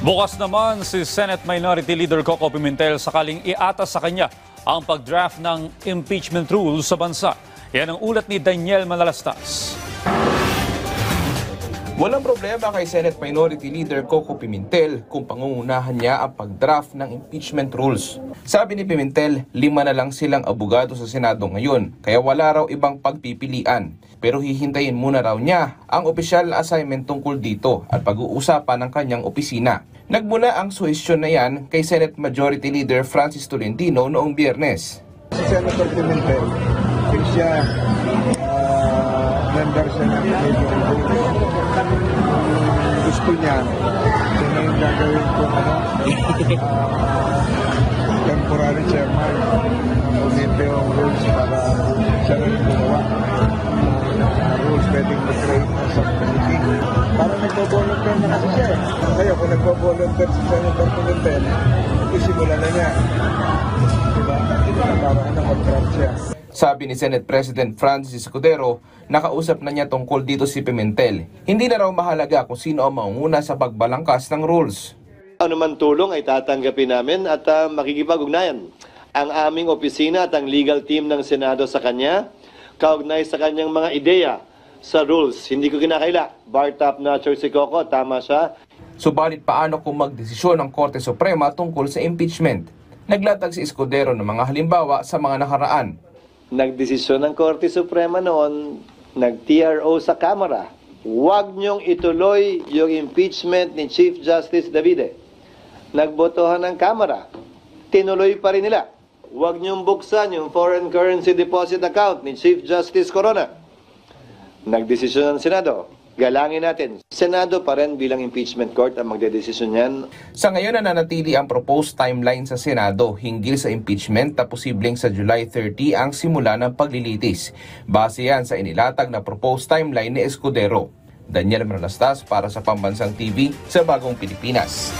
Bukas naman si Senate Minority Leader Coco Pimentel sakaling iatas sa kanya ang pag-draft ng impeachment rules sa bansa. Yan ang ulat ni Daniel Manalastas. Walang problema kay Senate Minority Leader Coco Pimentel kung pangungunahan niya ang pag-draft ng impeachment rules. Sabi ni Pimentel, 5 na lang silang abogado sa Senado ngayon, kaya wala raw ibang pagpipilian. Pero hihintayin muna raw niya ang opisyal na assignment tungkol dito at pag-uusapan ng kanyang opisina. Nagmula ang suhestyon na yan kay Senate Majority Leader Francis Tolentino noong Biyernes. Si Senator Pimentel, siya member siya ng gusto niya, siya na yung gagawin ko temporary chairman ng Committee on Rules para siya rin gumawa rules pwedeng mag-create na subcommittee. Para nagpo-volunteer na kasi siya. Kaya kung nagpo-volunteer si Senator Pimentel, isimula na niya. Diba? Para mag-draft siya. Sabi ni Senate President Francis Escudero, nakausap na niya tungkol dito si Pimentel. Hindi na raw mahalaga kung sino ang maunguna sa pagbalangkas ng rules. Ano man tulong ay tatanggapin namin at makikipag-ugnayan ang aming opisina at ang legal team ng Senado sa kanya, kaugnay sa kanyang mga ideya sa rules. Hindi ko kinakaila. Bar top notcher si Coco, tama siya. Subalit paano kung magdesisyon ang Korte Suprema tungkol sa impeachment? Naglatag si Escudero ng mga halimbawa sa mga nakaraan. Nagdesisyon ng Korte Suprema noon, nag-TRO sa Kamara. Huwag niyong ituloy yung impeachment ni Chief Justice Davide. Nagbotohan ng Kamara. Tinuloy pa rin nila. Huwag niyong buksan yung foreign currency deposit account ni Chief Justice Corona. Nagdesisyon ng Senado. Galangin natin. Senado pa rin bilang impeachment court ang magdedesisyon yan. Sa ngayon nananatili ang proposed timeline sa Senado hinggil sa impeachment na posibleng sa July 30 ang simula ng paglilitis. Base yan sa inilatag na proposed timeline ni Escudero. Daniel Manalastas para sa Pambansang TV sa Bagong Pilipinas.